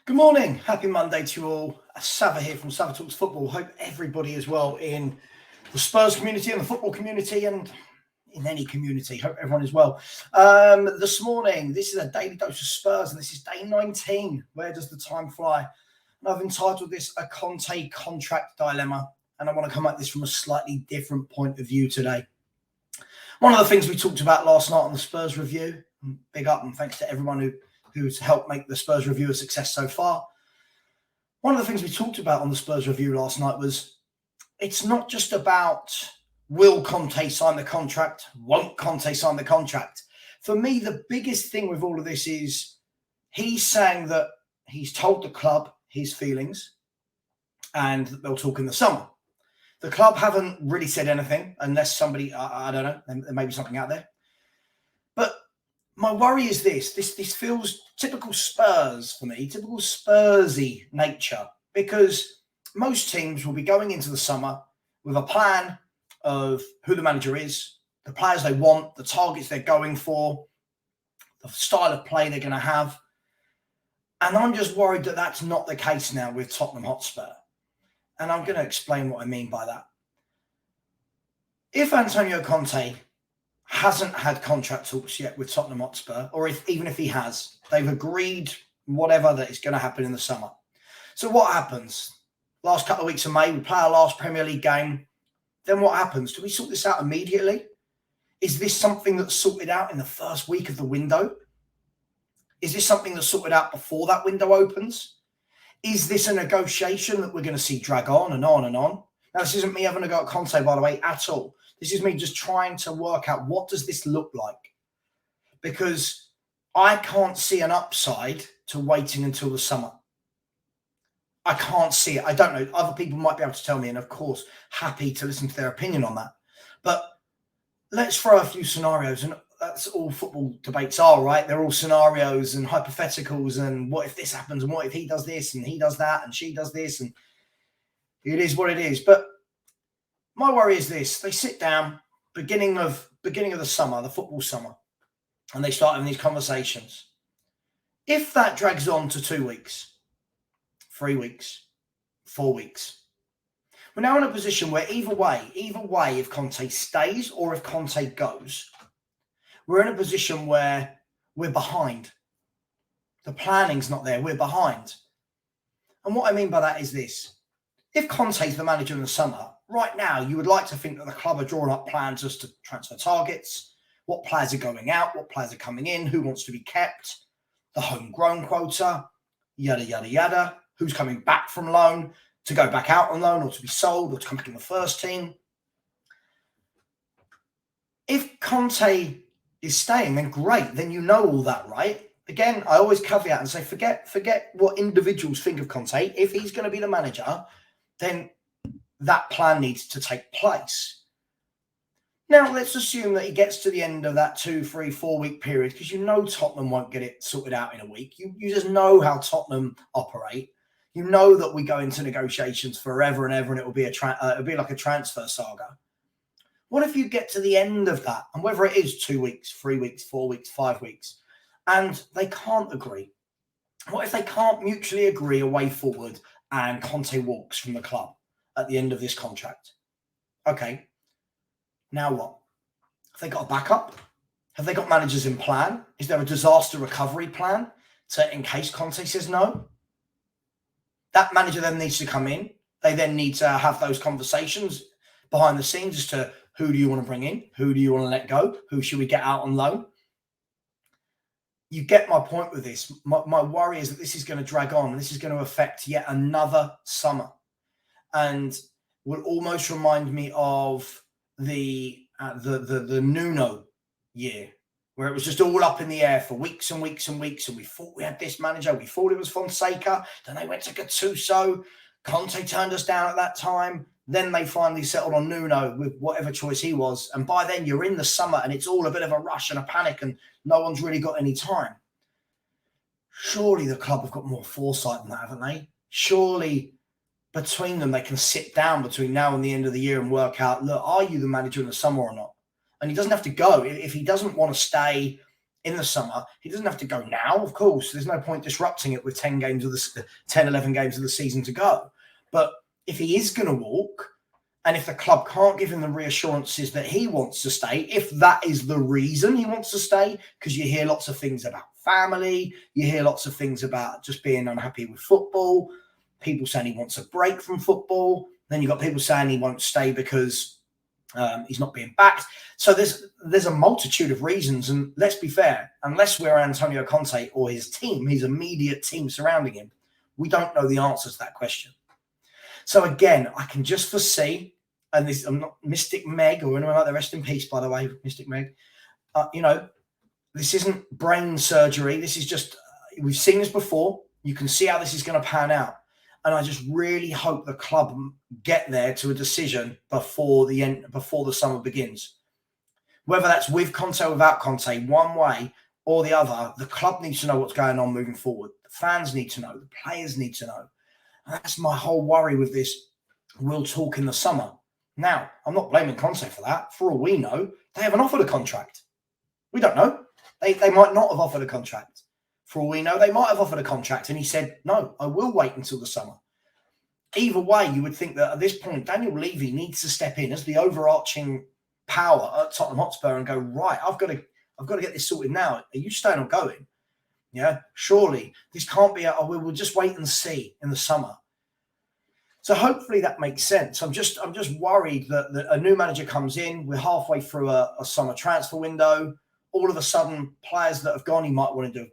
Good morning. Happy Monday to you all. Sava here from Sava Talks Football. Hope everybody is well in the Spurs community and the football community and in any community. Hope everyone is well. This morning, this is a daily dose of Spurs and this is day 19. Where does the time fly? And I've entitled this A Conte Contract Dilemma. And I want to come at this from a slightly different point of view today. One of the things we talked about last night on the Spurs review, big up and thanks to everyone who's helped make the Spurs review a success so far. One of the things we talked about on the Spurs review last night was it's not just about will Conte sign the contract, won't Conte sign the contract. For me, the biggest thing with all of this is he's saying that he's told the club his feelings and they'll talk in the summer. The club haven't really said anything unless somebody, I don't know, there may be something out there. But my worry is this feels typical Spurs for me, typical Spursy nature, because most teams will be going into the summer with a plan of who the manager is, the players they want, the targets they're going for, the style of play they're going to have. And I'm just worried that that's not the case now with Tottenham Hotspur. And I'm going to explain what I mean by that. If Antonio Conte hasn't had contract talks yet with Tottenham Hotspur, or even if he has, they've agreed whatever that is going to happen in the summer. So what happens? Last couple of weeks of May, we play our last Premier League game. Then what happens? Do we sort this out immediately? Is this something that's sorted out in the first week of the window? Is this something that's sorted out before that window opens? Is this a negotiation that we're going to see drag on and on and on? Now, this isn't me having a go at Conte, by the way, at all. This is me just trying to work out what does this look like? Because I can't see an upside to waiting until the summer. I can't see it. I don't know. Other people might be able to tell me, and of course, happy to listen to their opinion on that. But let's throw a few scenarios, and that's all football debates are, right? They're all scenarios and hypotheticals, and what if this happens, and what if he does this, and he does that, and she does this, and it is what it is. But my worry is this: they sit down, beginning of the summer, the football summer, and they start having these conversations. If that drags on to 2 weeks, 3 weeks, 4 weeks, we're now in a position where either way, if Conte stays or if Conte goes, we're in a position where we're behind. The planning's not there. We're behind. And what I mean by that is this. If Conte's the manager in the summer, right now, you would like to think that the club are drawing up plans as to transfer targets, what players are going out, what players are coming in, who wants to be kept, the homegrown quota, yada, yada, yada, who's coming back from loan to go back out on loan or to be sold or to come back in the first team. If Conte is staying, then great, then you know all that, right? Again, I always caveat and say, forget what individuals think of Conte. If he's going to be the manager, then that plan needs to take place. Now, let's assume that he gets to the end of that 2, 3, 4 week period, because you know Tottenham won't get it sorted out in a week. You just know how Tottenham operate. You know that we go into negotiations forever and ever, and it will be it'll be like a transfer saga. What if you get to the end of that, and whether it is 2 weeks, 3 weeks, 4 weeks, 5 weeks, and they can't agree? What if they can't mutually agree a way forward and Conte walks from the club at the end of this contract? Okay, now what? Have they got a backup? Have they got managers in plan? Is there a disaster recovery plan in case Conte says no? That manager then needs to come in. They then need to have those conversations behind the scenes as to who do you want to bring in? Who do you want to let go? Who should we get out on loan? You get my point with this. My worry is that this is going to drag on and this is going to affect yet another summer. And will almost remind me of the Nuno year, where it was just all up in the air for weeks and weeks and weeks. And we thought we had this manager. We thought it was Fonseca. Then they went to Gattuso. Conte turned us down at that time. Then they finally settled on Nuno with whatever choice he was. And by then you're in the summer and it's all a bit of a rush and a panic and no one's really got any time. Surely the club have got more foresight than that, haven't they? Surely between them, they can sit down between now and the end of the year and work out, look, are you the manager in the summer or not? And he doesn't have to go. If he doesn't want to stay, in the summer. He doesn't have to go now, of course. There's no point disrupting it with 10, 11 games of the season to go. But if he is going to walk, and if the club can't give him the reassurances that he wants to stay, if that is the reason he wants to stay, because you hear lots of things about family, you hear lots of things about just being unhappy with football, people saying he wants a break from football, then you've got people saying he won't stay because he's not being backed. So there's a multitude of reasons, and let's be fair, unless we're Antonio Conte or his team, his immediate team surrounding him, we don't know the answers to that question. So again, I can just foresee, and this, I'm not Mystic Meg or anyone like that, rest in peace, by the way, Mystic Meg. This isn't brain surgery. This is just, we've seen this before. You can see how this is going to pan out. And I just really hope the club get there to a decision before the summer begins. Whether that's with Conte or without Conte, one way or the other, the club needs to know what's going on moving forward. The fans need to know. The players need to know. And that's my whole worry with this. We'll talk in the summer. Now, I'm not blaming Conte for that. For all we know, they haven't offered a contract. We don't know. They might not have offered a contract. For all we know, they might have offered a contract. And he said, no, I will wait until the summer. Either way, you would think that at this point, Daniel Levy needs to step in as the overarching power at Tottenham Hotspur and go, right, I've got to get this sorted now. Are you staying or going? Yeah, surely this can't be we'll just wait and see in the summer. So hopefully that makes sense. I'm just worried that a new manager comes in. We're halfway through a summer transfer window. All of a sudden, players that have gone, he might want to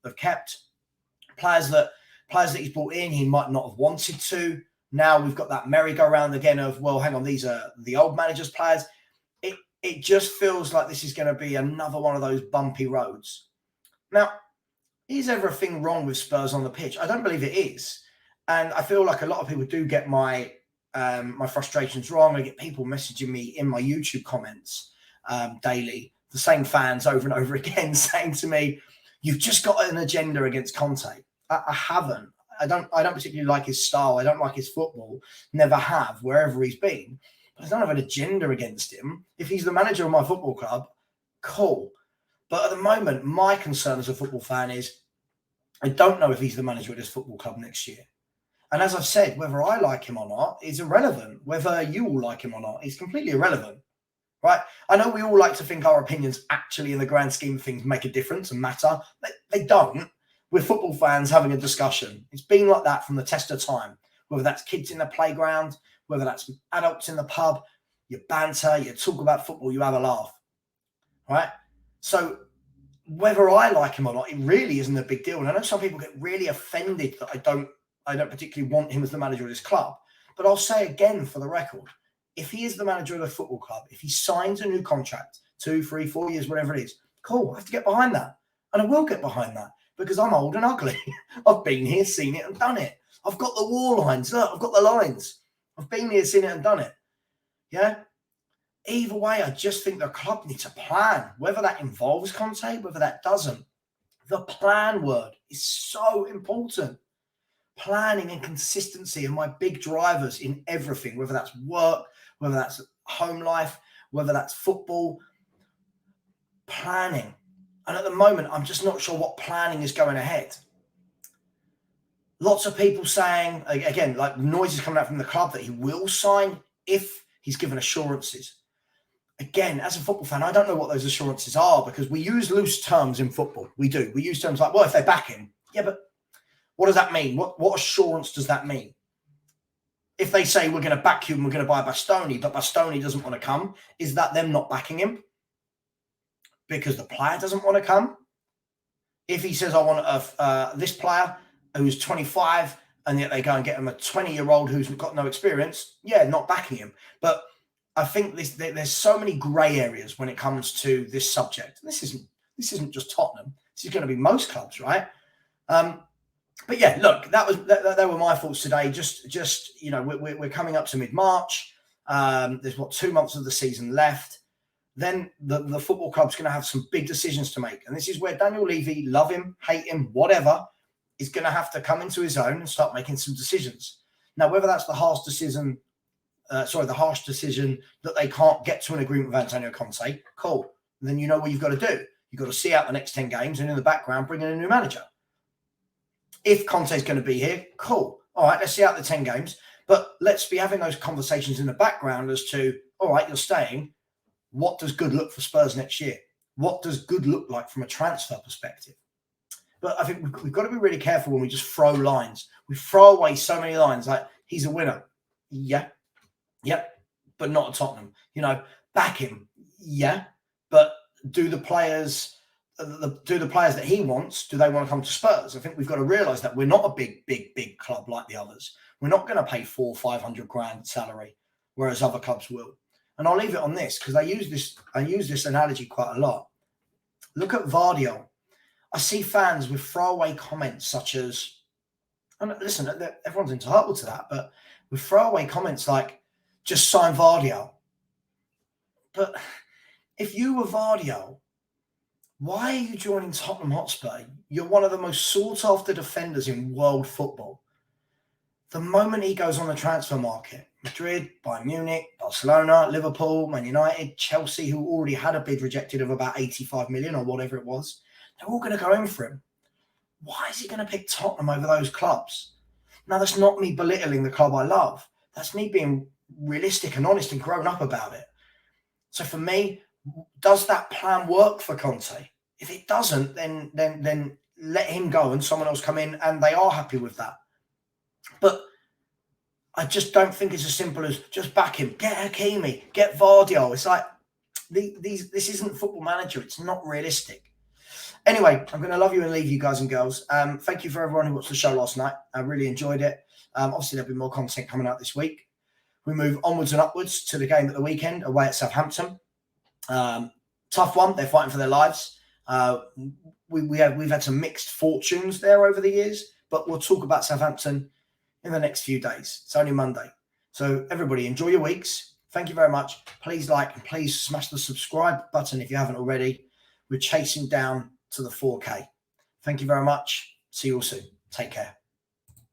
have kept. Players that he's brought in, he might not have wanted to. Now we've got that merry-go-round again of, well, hang on, these are the old manager's players. It just feels like this is going to be another one of those bumpy roads. Now, is everything wrong with Spurs on the pitch? I don't believe it is. And I feel like a lot of people do get my frustrations wrong. I get people messaging me in my YouTube comments daily, the same fans over and over again saying to me, you've just got an agenda against Conte. I haven't. I don't particularly like his style. I don't like his football. Never have, wherever he's been. But I don't have an agenda against him. If he's the manager of my football club, cool. But at the moment, my concern as a football fan is I don't know if he's the manager of this football club next year. And as I've said, whether I like him or not is irrelevant. Whether you all like him or not is completely irrelevant. Right? I know we all like to think our opinions actually in the grand scheme of things make a difference and matter. They don't. We're football fans having a discussion. It's been like that from the test of time. Whether that's kids in the playground, whether that's adults in the pub, you banter, you talk about football, you have a laugh. Right? So whether I like him or not, it really isn't a big deal. And I know some people get really offended that I don't particularly want him as the manager of this club. But I'll say again for the record, if he is the manager of the football club, if he signs a new contract, 2, 3, 4 years, whatever it is, cool, I have to get behind that. And I will get behind that because I'm old and ugly. I've been here, seen it and done it. I've got the war lines. Look, I've got the lines. I've been here, seen it and done it. Yeah? Either way, I just think the club needs a plan. Whether that involves Conte, whether that doesn't. The plan word is so important. Planning and consistency are my big drivers in everything, whether that's work, whether that's home life, whether that's football. Planning. And at the moment, I'm just not sure what planning is going ahead. Lots of people saying, again, like noises coming out from the club that he will sign if he's given assurances. Again, as a football fan, I don't know what those assurances are because we use loose terms in football. We do. We use terms like, well, if they back him. Yeah, but what does that mean? What assurance does that mean? If they say we're going to back you and we're going to buy Bastoni, but Bastoni doesn't want to come, is that them not backing him? Because the player doesn't want to come? If he says, I want this player who's 25 and yet they go and get him a 20-year-old who's got no experience, yeah, not backing him. But I think there's so many grey areas when it comes to this subject. This isn't just Tottenham. This is going to be most clubs, right? But yeah, look, that were my thoughts today. Just we're coming up to mid-March. There's 2 months of the season left. Then the football club's going to have some big decisions to make, and this is where Daniel Levy, love him, hate him, whatever, is going to have to come into his own and start making some decisions. Now, whether that's the harsh decision that they can't get to an agreement with Antonio Conte, cool. Then you know what you've got to do. You've got to see out the next 10 games and in the background, bring in a new manager. If Conte's going to be here, cool. All right, let's see out the 10 games. But let's be having those conversations in the background as to, all right, you're staying. What does good look for Spurs next year? What does good look like from a transfer perspective? But I think we've got to be really careful when we just throw lines. We throw away so many lines like, he's a winner. Yeah. Yep. But not at Tottenham. Back him. Yeah. But do the players that he wants, do they want to come to Spurs? I think we've got to realise that we're not a big club like the others. We're not going to pay 400 or 500 grand salary, whereas other clubs will. And I'll leave it on this because I use this analogy quite a lot. Look at Vardy. I see fans with throwaway comments such as, and listen, everyone's entitled to that, but with throwaway comments like, just sign Vardy. But if you were Vardy, why are you joining Tottenham Hotspur? You're one of the most sought-after defenders in world football. The moment he goes on the transfer market, Madrid, Bayern Munich, Barcelona, Liverpool, Man United, Chelsea, who already had a bid rejected of about 85 million or whatever it was, they're all going to go in for him. Why is he going to pick Tottenham over those clubs? Now, that's not me belittling the club I love. That's me being realistic and honest and grown up about it. So for me, does that plan work for Conte? If it doesn't, then let him go and someone else come in and they are happy with that. But I just don't think it's as simple as just back him, get Hakimi, get Vardy. It's like this isn't Football Manager. It's not realistic. Anyway, I'm going to love you and leave you guys and girls. Thank you for everyone who watched the show last night. I really enjoyed it. Obviously, there'll be more content coming out this week. We move onwards and upwards to the game at the weekend away at Southampton. Tough one. They're fighting for their lives. We've had some mixed fortunes there over the years, but we'll talk about Southampton in the next few days. It's only Monday. So everybody, enjoy your weeks. Thank you very much. Please like and please smash the subscribe button if you haven't already. We're chasing down to the 4K. Thank you very much. See you all soon. Take care.